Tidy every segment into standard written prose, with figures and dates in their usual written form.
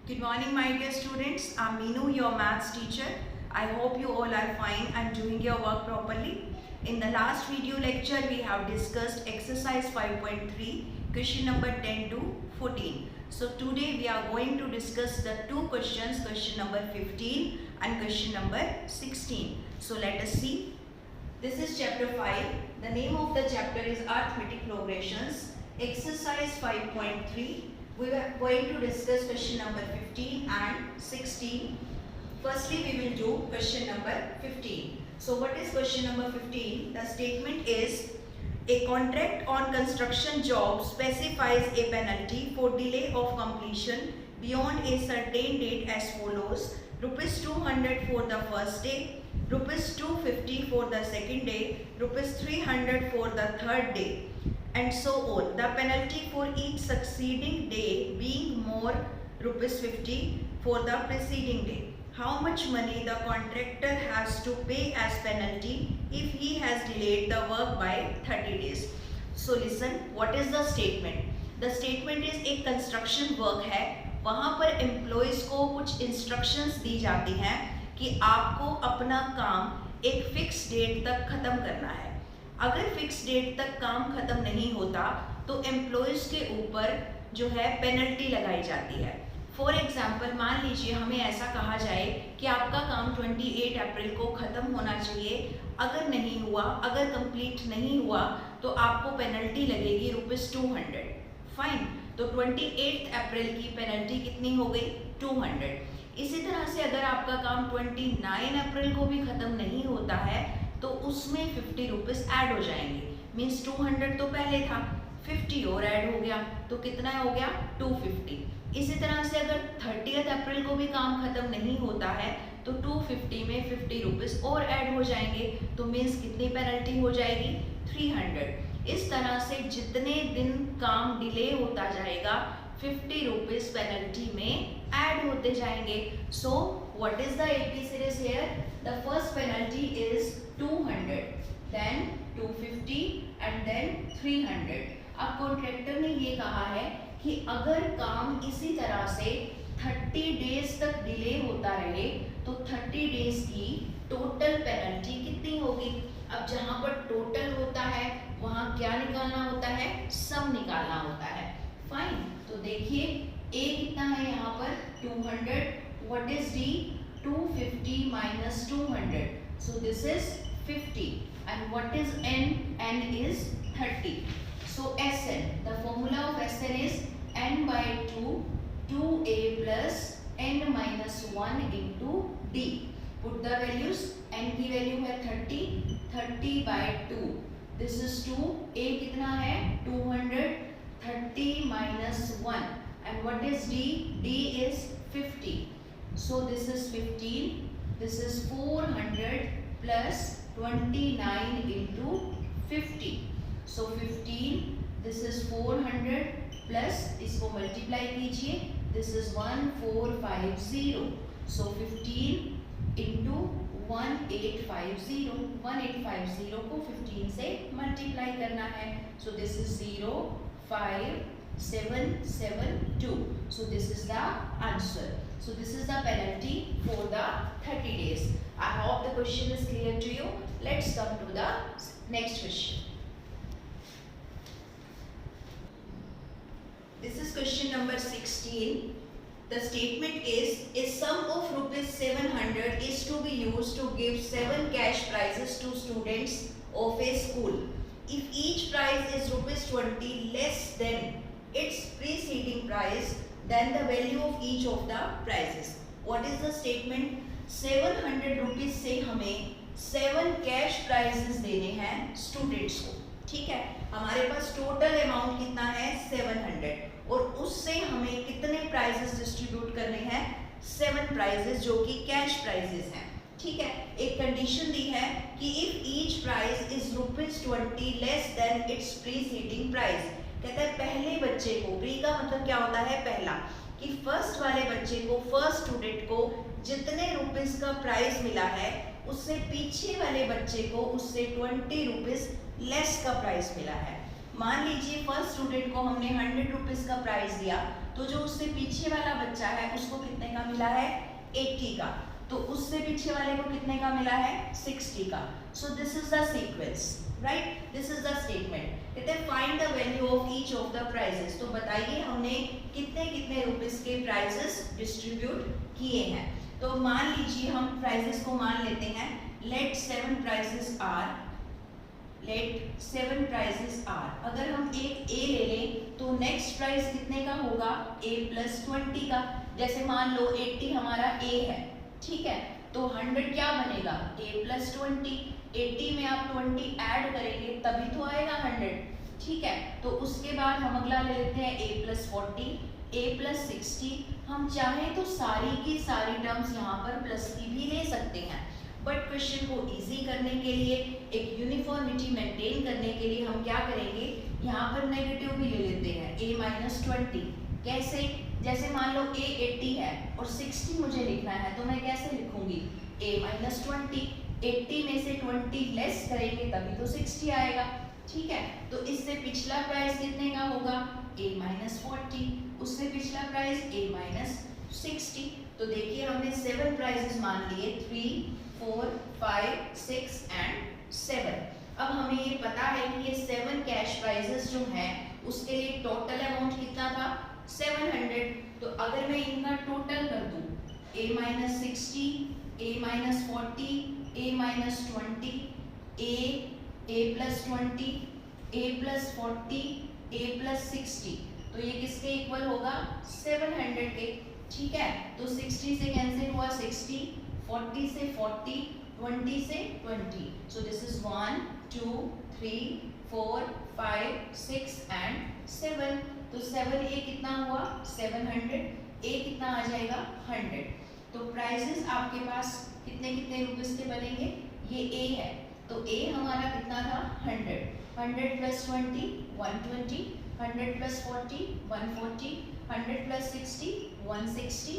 Good morning, my dear students. I'm Meenu, your maths teacher. I hope you all are fine and doing your work properly. In the last video lecture, we have discussed exercise 5.3, question number 10 to 14. So today we are going to discuss the two questions, question number 15 and question number 16. So let us see. This is chapter 5. The name of the chapter is Arithmetic Progressions. Exercise 5.3. We are going to discuss question number 15 and 16. Firstly, we will do question number 15. So what is question number 15? The statement is, a contract on construction job specifies a penalty for delay of completion beyond a certain date as follows: rupees 200 for the first day, rupees 250 for the second day, rupees 300 for the third day, and so on. The penalty for each succeeding day being more rupees 50 for the preceding day. How much money the contractor has to pay as penalty if he has delayed the work by 30 days. So listen, what is the statement? The statement is एक construction work है, वहाँ पर employees को कुछ instructions दी जाती हैं कि आपको अपना काम एक fixed date तक ख़त्म करना है. अगर फिक्स डेट तक काम खत्म नहीं होता तो एम्प्लॉयज के ऊपर जो है पेनल्टी लगाई जाती है. फॉर एग्जाम्पल, मान लीजिए हमें ऐसा कहा जाए कि आपका काम 28 अप्रैल को ख़त्म होना चाहिए. अगर नहीं हुआ, अगर कंप्लीट नहीं हुआ तो आपको पेनल्टी लगेगी रुपीज़ 200. फाइन, तो 28 अप्रैल की पेनल्टी कितनी हो गई? 200. इसी तरह से अगर आपका काम 29 अप्रैल को भी ख़त्म नहीं होता है तो उसमें 50 रुपीज़ ऐड हो जाएंगे. मीन्स 200 तो पहले था, 50 और ऐड हो गया तो कितना हो गया? 250. इसी तरह से अगर 30 अप्रैल को भी काम खत्म नहीं होता है तो 250 में 50 रुपीज़ और ऐड हो जाएंगे तो मीन्स कितनी पेनल्टी हो जाएगी? 300. इस तरह से जितने दिन काम डिले होता जाएगा 50 रुपीज़ पेनल्टी में ऐड होते जाएंगे. So what is the AP series here? The first penalty is 200, then 250 and then 300. अब कॉन्ट्रैक्टर ने ये कहा है कि अगर काम इसी तरह से 30 डेज तक डिले होता रहे तो 30 डेज की टोटल पेनल्टी कितनी होगी? अब जहां पर टोटल होता है वहां क्या निकालना होता है? सम निकालना होता है. फाइन, तो देखिए A कितना है यहाँ पर? 200. What is D? 250 minus 200. So this is 50. And what is N? N is 30. So Sn, the formula of Sn is n by 2, 2a plus n minus 1 into D. Put the values. N की value है 30, 30 by 2. This is 2. A कितना है? 200. 30 minus 1. And what is D? D is 50. So this is 15. This is 400 plus 29 into 50. So 15. This is 400 plus इसको multiply कीजिए. This is 1450. So 15 into 1850. 1850 को 15 से multiply करना है. So this is 05772. So this is the answer. So this is the penalty for the 30 days. I hope the question is clear to you. Let's come to the next question. This is question number 16. The statement is, a sum of rupees 700 is to be used to give 7 cash prizes to students of a school. If each prize is rupees 20 less than its preceding price, then the value of each of the prizes. What is the statement? 700 rupees से हमें 7 cash prices देने हैं students को. ठीक है, हमारे पास total amount कितना है? 700. और उससे हमें कितने प्राइजेस डिस्ट्रीब्यूट करने हैं? 7 प्राइजेस जो कि कैश प्राइजेस हैं. ठीक है, एक कंडीशन दी है कि if each prize is rupees 20 less than its preceding price. कहता है पहले बच्चे को, प्री का मतलब क्या होता है? पहला. कि फर्स्ट वाले बच्चे को, फर्स्ट स्टूडेंट को जितने रुपीस का प्राइस मिला है उससे पीछे वाले बच्चे को उससे 20 रुपीस लेस का प्राइस मिला है. मान लीजिए फर्स्ट स्टूडेंट को हमने 100 रुपीज का प्राइस दिया तो जो उससे पीछे वाला बच्चा है उसको कितने का मिला है 80 का, तो उससे पीछे वाले को कितने का मिला है 60 का। So this is the sequence, right, this is the statement. कहते हैं find the value of each of the prizes. तो बताइए हमने कितने कितने रुपीस के प्राइजेस डिस्ट्रीब्यूट किए हैं। तो मान लीजिए हम प्राइजेस को मान लेते हैं, let 7 prizes are, let 7 prizes are. अगर हम एक ए ले लें तो नेक्स्ट प्राइस कितने का होगा a प्लस 20 का। जैसे मान लो 80 हमारा a है, ठीक है, तो 100 क्या बनेगा a प्लस 20। 80 में आप 20 ऐड करेंगे तभी तो आएगा 100, ठीक है। तो उसके बाद हम अगला ले लेते हैं a प्लस 40, a प्लस 60। हम चाहें तो सारी की सारी टर्म्स यहाँ पर प्लस की भी ले सकते हैं, बट क्वेश्चन को इजी करने के लिए, एक यूनिफॉर्मिटी मेंटेन करने के लिए हम क्या करेंगे, यहाँ पर नेगेटिव भी ले लेते हैं a माइनस 20। कैसे, जैसे मान लो a 80 है और 60 मुझे लिखना है, तो मैं कैसे लिखूंगी a माइनस 20। 80 में से 20 लेस करेंगे तभी तो 60 आएगा, ठीक है। तो इससे पिछला प्राइस कितने का होगा a माइनस 40, उससे पिछला प्राइस a माइनस 60। तो देखिए हमने 7 प्राइसेस मान लिए, 3, 4, 5, 6 एंड 7। अब हमें ये पता है कि ये 7 कैश प्राइजेस जो हैं उसके लिए टोटल अमाउंट कितना था 700। तो अगर मैं इनका टोटल कर दूं a minus 60, a minus 40, a minus 20, a plus 20, a plus 40, a plus 60, तो ये किसके इक्वल होगा 700 के, ठीक है। तो 60 से कैंसिल हुआ 60, 40 से 40, 20 से 20। सो दिस इज 1, 2, 3, 4, 5, 6 एंड 7। तो 7a कितना हुआ 700, a कितना आ जाएगा 100। तो प्राइसेस आपके पास कितने कितने रुपीस के बनेंगे, ये a है, तो a हमारा कितना था 100, 100 plus 20 120, 100 plus 40 140, 100 plus 60 160,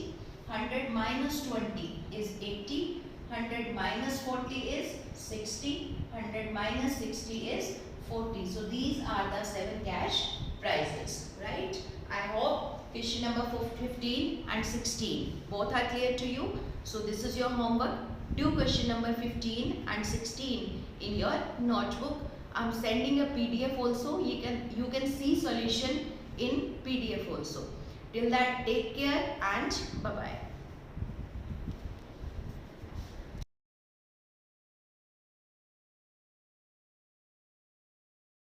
100 minus 20 is 80, 100 minus 40 is 60, 100 minus 60 is 40. So these are the 7 cash prizes, right? I hope question number 15 and 16 both are clear to you. So this is your homework. Do question number 15 and 16 in your notebook. I'm sending a PDF also. You can see solution in PDF also. Till that, take care and bye bye.